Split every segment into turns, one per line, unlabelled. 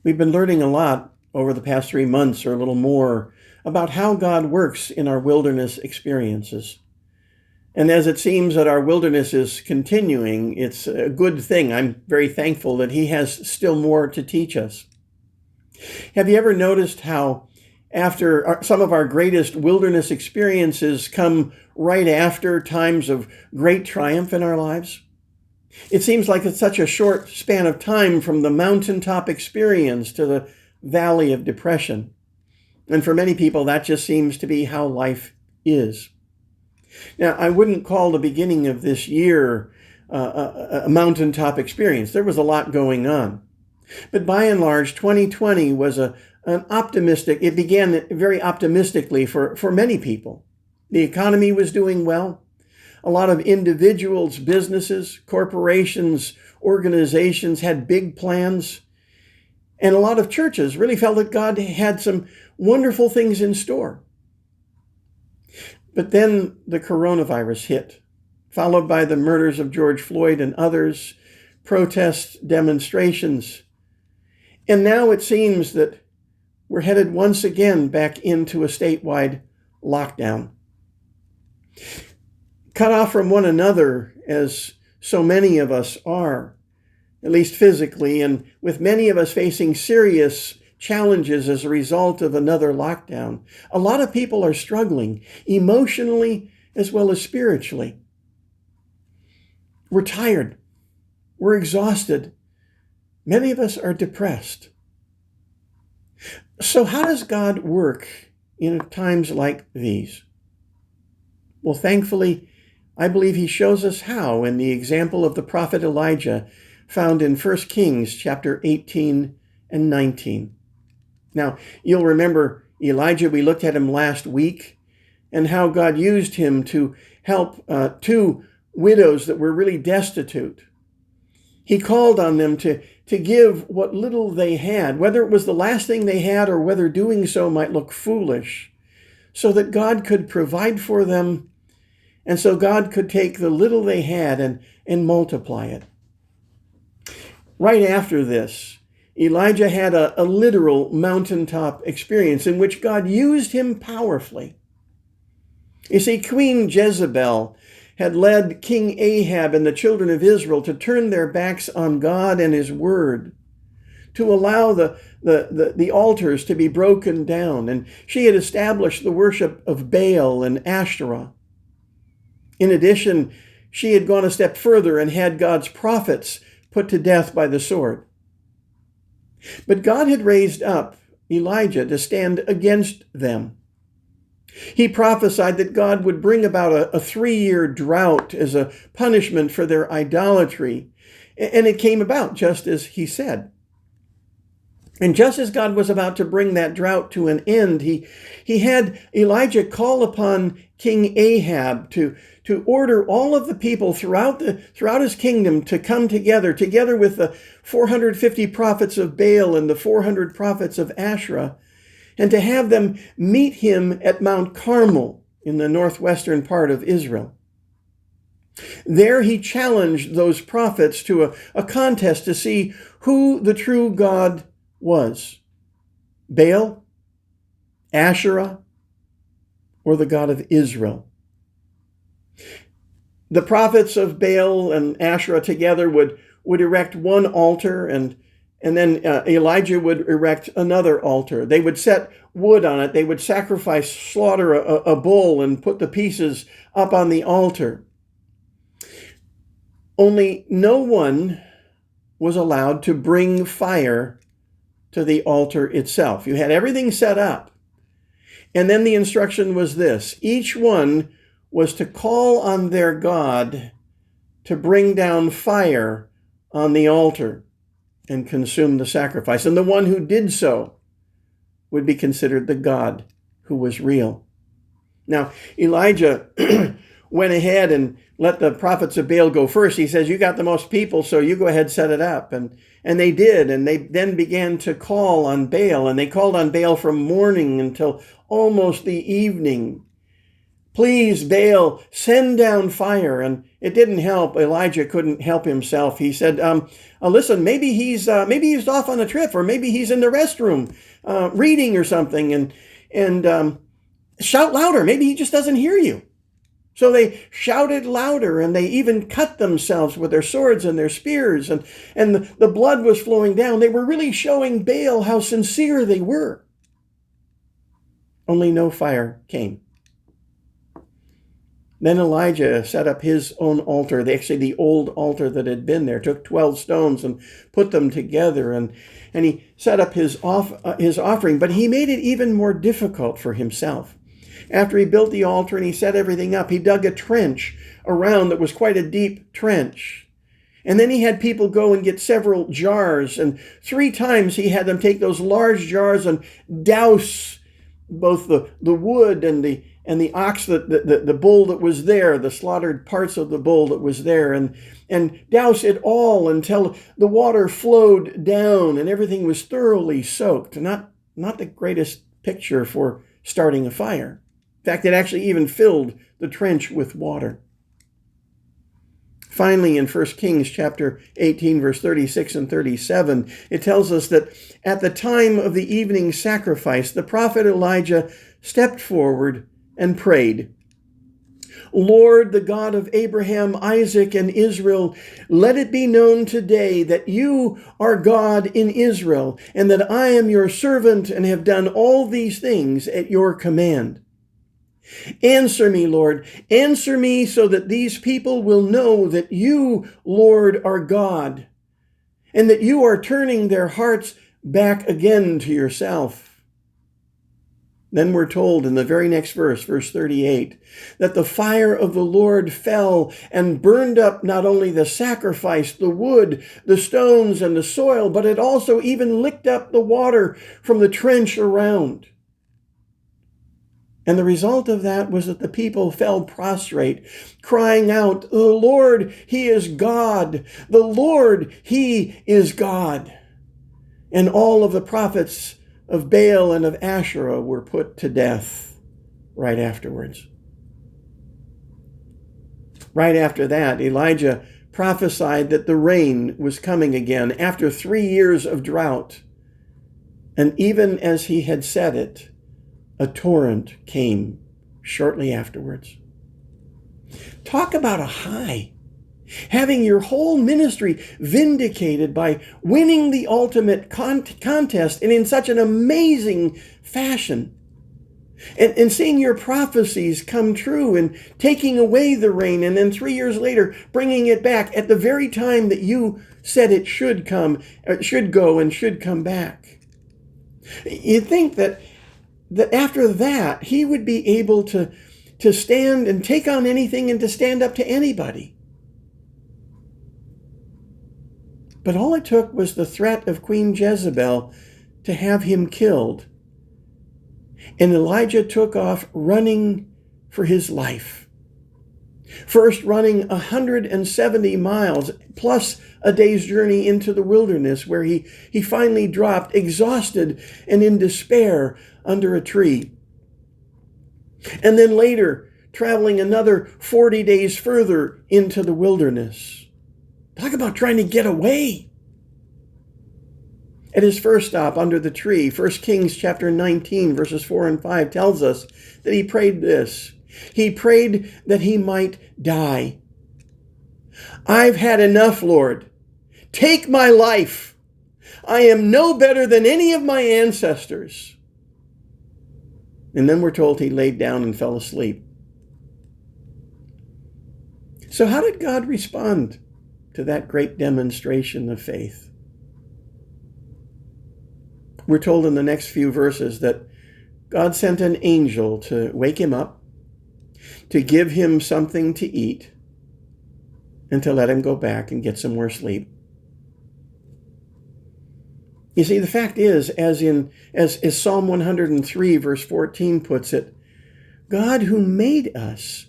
We've been learning a lot over the past 3 months or a little more about how God works in our wilderness experiences. And as it seems that our wilderness is continuing, it's a good thing. I'm very thankful that He has still more to teach us. Have you ever noticed how after some of our greatest wilderness experiences come right after times of great triumph in our lives? It seems like it's such a short span of time from the mountaintop experience to the valley of depression. And for many people, that just seems to be how life is. Now, I wouldn't call the beginning of this year a mountaintop experience. There was a lot going on. But by and large, 2020 was it began very optimistically for many people. The economy was doing well. A lot of individuals, businesses, corporations, organizations had big plans. And a lot of churches really felt that God had some wonderful things in store. But then the coronavirus hit, followed by the murders of George Floyd and others, protests, demonstrations. And now it seems that we're headed once again back into a statewide lockdown. Cut off from one another, as so many of us are, at least physically, and with many of us facing serious challenges as a result of another lockdown. A lot of people are struggling emotionally as well as spiritually. We're tired. We're exhausted. Many of us are depressed. So how does God work in times like these? Well, thankfully, I believe He shows us how in the example of the prophet Elijah found in 1 Kings chapter 18 and 19. Now, you'll remember Elijah, we looked at him last week, and how God used him to help two widows that were really destitute. He called on them to give what little they had, whether it was the last thing they had or whether doing so might look foolish, so that God could provide for them, and so God could take the little they had and multiply it. Right after this, Elijah had a literal mountaintop experience in which God used him powerfully. You see, Queen Jezebel had led King Ahab and the children of Israel to turn their backs on God and His word, to allow the altars to be broken down, and she had established the worship of Baal and Asherah. In addition, she had gone a step further and had God's prophets put to death by the sword. But God had raised up Elijah to stand against them. He prophesied that God would bring about a 3-year drought as a punishment for their idolatry. And it came about just as He said. And just as God was about to bring that drought to an end, he had Elijah call upon King Ahab to order all of the people throughout his kingdom to come together with the 450 prophets of Baal and the 400 prophets of Asherah, and to have them meet him at Mount Carmel in the northwestern part of Israel. There he challenged those prophets to a contest to see who the true God was: Baal, Asherah, or the God of Israel. The prophets of Baal and Asherah together would erect one altar, and then Elijah would erect another altar. They would set wood on it. They would slaughter a bull and put the pieces up on the altar. Only no one was allowed to bring fire to the altar itself. You had everything set up. And then the instruction was this: each one was to call on their God to bring down fire on the altar and consume the sacrifice. And the one who did so would be considered the God who was real. Now, Elijah went ahead and let the prophets of Baal go first. He says, you got the most people, so you go ahead, set it up. And they did, and they then began to call on Baal, and they called on Baal from morning until almost the evening. Please, Baal, send down fire. And it didn't help. Elijah couldn't help himself. He said, listen, maybe he's off on a trip, or maybe he's in the restroom reading or something, and shout louder. Maybe he just doesn't hear you. So they shouted louder, and they even cut themselves with their swords and their spears, and the blood was flowing down. They were really showing Baal how sincere they were. Only no fire came. Then Elijah set up his own altar. Actually, the old altar that had been there, took 12 stones and put them together, and he set up his offering, but he made it even more difficult for himself. After he built the altar and he set everything up, he dug a trench around that was quite a deep trench. And then he had people go and get several jars, and 3 times he had them take those large jars and douse both the wood and the ox, the bull that was there, the slaughtered parts of the bull that was there, and douse it all until the water flowed down and everything was thoroughly soaked. Not the greatest picture for starting a fire. In fact, it actually even filled the trench with water. Finally, in 1 Kings chapter 18, verse 36 and 37, it tells us that at the time of the evening sacrifice, the prophet Elijah stepped forward and prayed, Lord, the God of Abraham, Isaac, and Israel, let it be known today that you are God in Israel, and that I am your servant and have done all these things at your command. Answer me, Lord. Answer me so that these people will know that you, Lord, are God, and that you are turning their hearts back again to yourself. Then we're told in the very next verse, verse 38, that the fire of the Lord fell and burned up not only the sacrifice, the wood, the stones, and the soil, but it also even licked up the water from the trench around. And the result of that was that the people fell prostrate, crying out, the Lord, he is God. The Lord, he is God. And all of the prophets of Baal and of Asherah were put to death right afterwards. Right after that, Elijah prophesied that the rain was coming again after 3 years of drought. And even as he had said it, a torrent came shortly afterwards. Talk about a high. Having your whole ministry vindicated by winning the ultimate contest and in such an amazing fashion. And seeing your prophecies come true and taking away the rain, and then 3 years later bringing it back at the very time that you said it should come, should go and should come back. You'd think that after that, he would be able to stand and take on anything and to stand up to anybody. But all it took was the threat of Queen Jezebel to have him killed. And Elijah took off running for his life. First running 170 miles plus a day's journey into the wilderness, where he finally dropped exhausted and in despair under a tree. And then later traveling another 40 days further into the wilderness. Talk about trying to get away. At his first stop under the tree, 1 Kings chapter 19, verses 4 and 5 tells us that he prayed this. He prayed that he might die. I've had enough, Lord. Take my life. I am no better than any of my ancestors. And then we're told he laid down and fell asleep. So how did God respond to that great demonstration of faith? We're told in the next few verses that God sent an angel to wake him up, to give him something to eat, and to let him go back and get some more sleep. You see, the fact is, as Psalm 103, verse 14 puts it, God who made us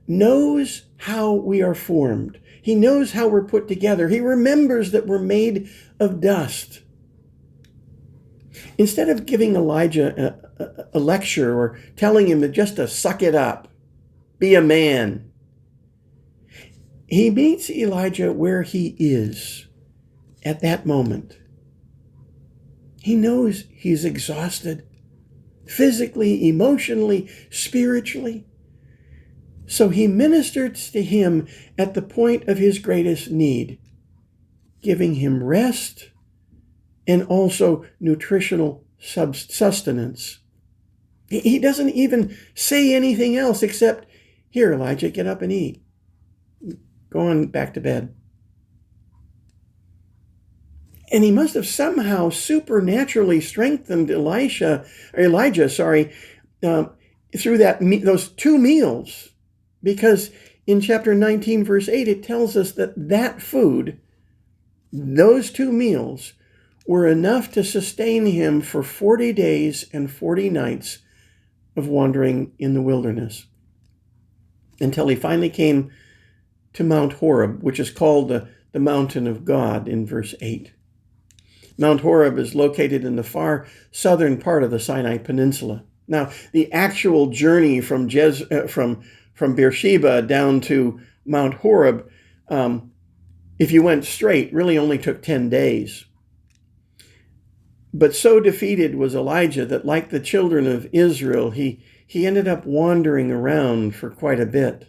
knows how we are formed. He knows how we're put together. He remembers that we're made of dust. Instead of giving Elijah a lecture or telling him just to suck it up, be a man, he meets Elijah where he is at that moment. He knows he's exhausted, physically, emotionally, spiritually. So he ministers to him at the point of his greatest need, giving him rest and also nutritional sustenance. He doesn't even say anything else except, "Here, Elijah, get up and eat. Go on back to bed." And he must have somehow supernaturally strengthened Elijah, through those 2 meals. Because in chapter 19, verse 8, it tells us that food, those 2 meals, were enough to sustain him for 40 days and 40 nights of wandering in the wilderness, until he finally came to Mount Horeb, which is called the mountain of God in verse 8. Mount Horeb is located in the far southern part of the Sinai Peninsula. Now, the actual journey from Beersheba down to Mount Horeb, if you went straight, really only took 10 days. But so defeated was Elijah that, like the children of Israel, he ended up wandering around for quite a bit.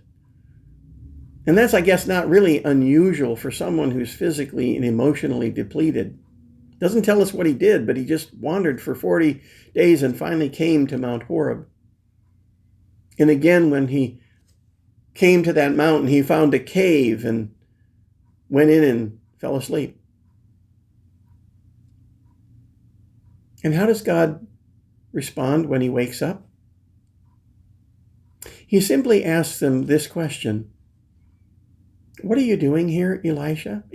And that's, I guess, not really unusual for someone who's physically and emotionally depleted. Doesn't tell us what he did, but he just wandered for 40 days and finally came to Mount Horeb. And again, when he came to that mountain, he found a cave and went in and fell asleep. And how does God respond when he wakes up? He simply asks him this question: "What are you doing here, Elijah?"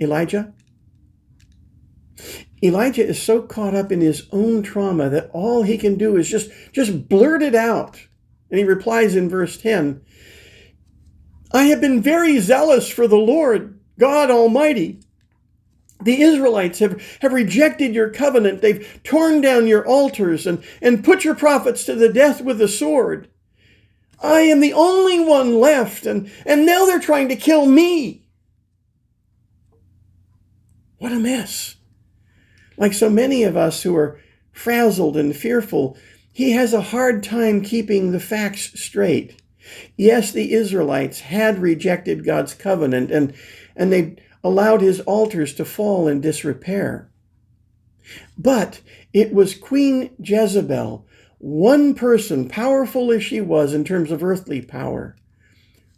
Elijah is so caught up in his own trauma that all he can do is just blurt it out. And he replies in verse 10, "I have been very zealous for the Lord, God Almighty. The Israelites have rejected your covenant. They've torn down your altars and put your prophets to the death with the sword. I am the only one left, and now they're trying to kill me." What a mess. Like so many of us who are frazzled and fearful, he has a hard time keeping the facts straight. Yes, the Israelites had rejected God's covenant, and they allowed his altars to fall in disrepair. But it was Queen Jezebel, one person, powerful as she was in terms of earthly power,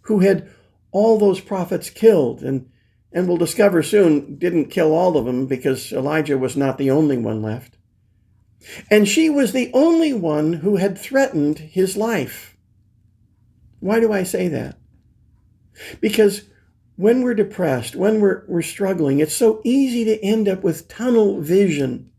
who had all those prophets killed, and we'll discover soon didn't kill all of them, because Elijah was not the only one left. And she was the only one who had threatened his life. Why do I say that? Because when we're depressed, when we're struggling, it's so easy to end up with tunnel vision,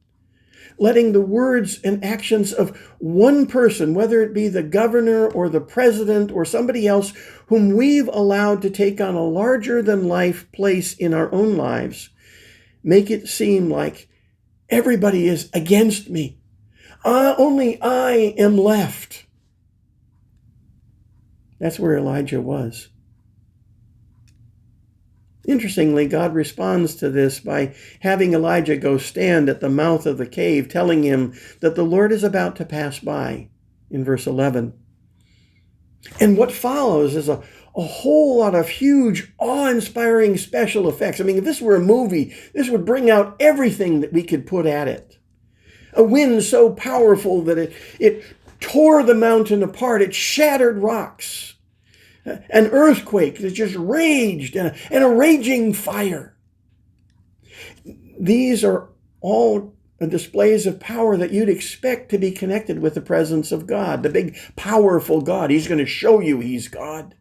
letting the words and actions of one person, whether it be the governor or the president or somebody else whom we've allowed to take on a larger-than-life place in our own lives, make it seem like everybody is against me. Only I am left. That's where Elijah was. Interestingly, God responds to this by having Elijah go stand at the mouth of the cave, telling him that the Lord is about to pass by, in verse 11. And what follows is a whole lot of huge, awe-inspiring special effects. I mean, if this were a movie, this would bring out everything that we could put at it. A wind so powerful that it tore the mountain apart. It shattered rocks. An earthquake that just raged, and a raging fire. These are all displays of power that you'd expect to be connected with the presence of God, the big, powerful God. He's going to show you he's God.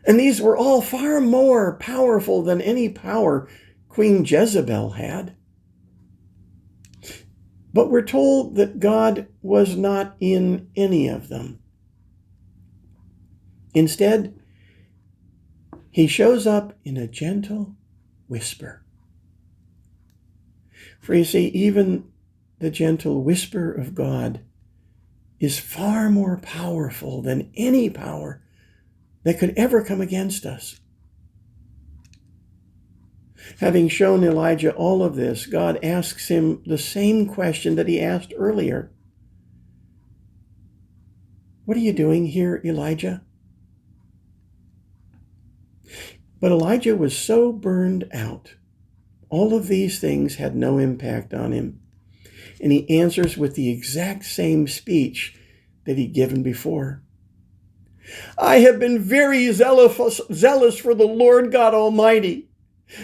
And these were all far more powerful than any power Queen Jezebel had. But we're told that God was not in any of them. Instead, he shows up in a gentle whisper. For you see, even the gentle whisper of God is far more powerful than any power that could ever come against us. Having shown Elijah all of this, God asks him the same question that he asked earlier. What are you doing here, Elijah? But Elijah was so burned out. All of these things had no impact on him. And he answers with the exact same speech that he'd given before. I have been very zealous for the Lord God Almighty.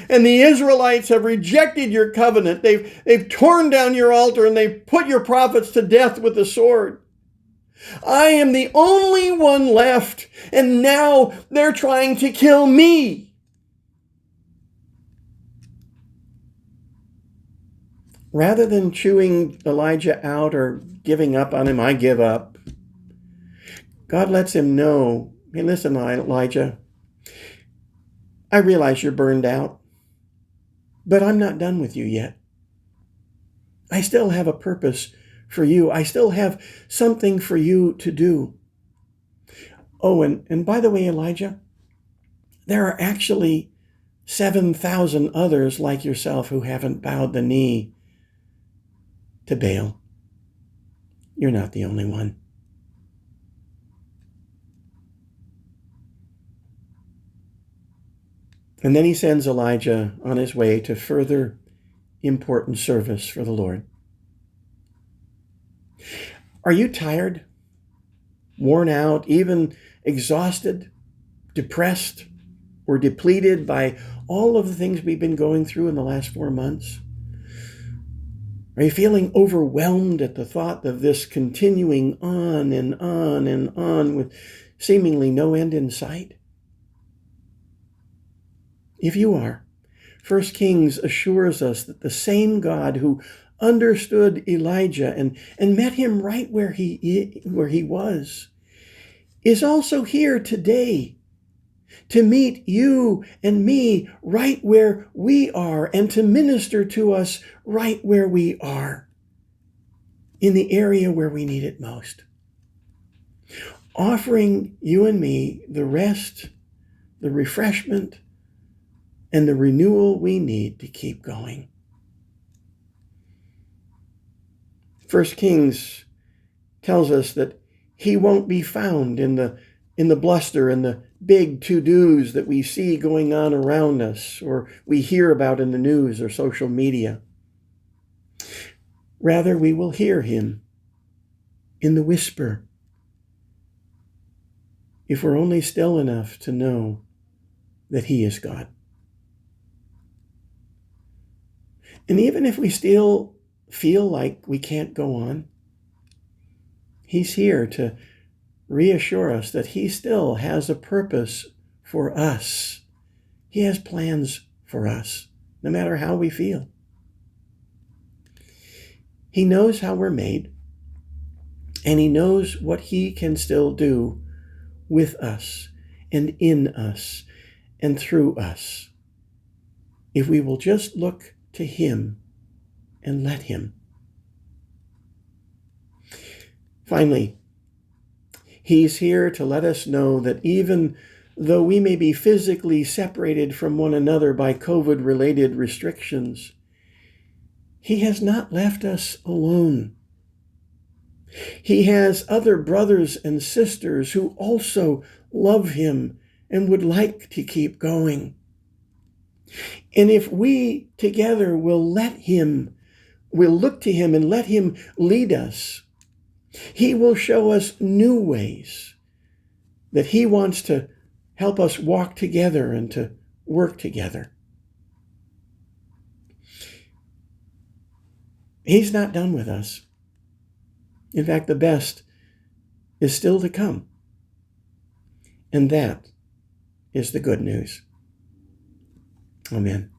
And the Israelites have rejected your covenant. They've torn down your altar and they've put your prophets to death with the sword. I am the only one left, and now they're trying to kill me. Rather than chewing Elijah out or giving up on him, I give up. God lets him know, hey, listen, Elijah, I realize you're burned out, but I'm not done with you yet. I still have a purpose for you. I still have something for you to do. Oh, and by the way, Elijah, there are actually 7,000 others like yourself who haven't bowed the knee to Baal. You're not the only one. And then he sends Elijah on his way to further important service for the Lord. Are you tired, worn out, even exhausted, depressed, or depleted by all of the things we've been going through in the last 4 months? Are you feeling overwhelmed at the thought of this continuing on and on and on with seemingly no end in sight? If you are, 1 Kings assures us that the same God who understood Elijah and met him right where he was is also here today to meet you and me right where we are and to minister to us right where we are, in the area where we need it most. Offering you and me the rest, the refreshment, and the renewal we need to keep going. 1 Kings tells us that he won't be found in the bluster and the big to-dos that we see going on around us or we hear about in the news or social media. Rather, we will hear him in the whisper, if we're only still enough to know that he is God. And even if we still feel like we can't go on, he's here to reassure us that he still has a purpose for us. He has plans for us, no matter how we feel. He knows how we're made, and he knows what he can still do with us and in us and through us, if we will just look to him and let him. Finally, he's here to let us know that even though we may be physically separated from one another by COVID-related restrictions, he has not left us alone. He has other brothers and sisters who also love him and would like to keep going. And if we together will look to him and let him lead us, he will show us new ways that he wants to help us walk together and to work together. He's not done with us. In fact, the best is still to come. And that is the good news. Amen.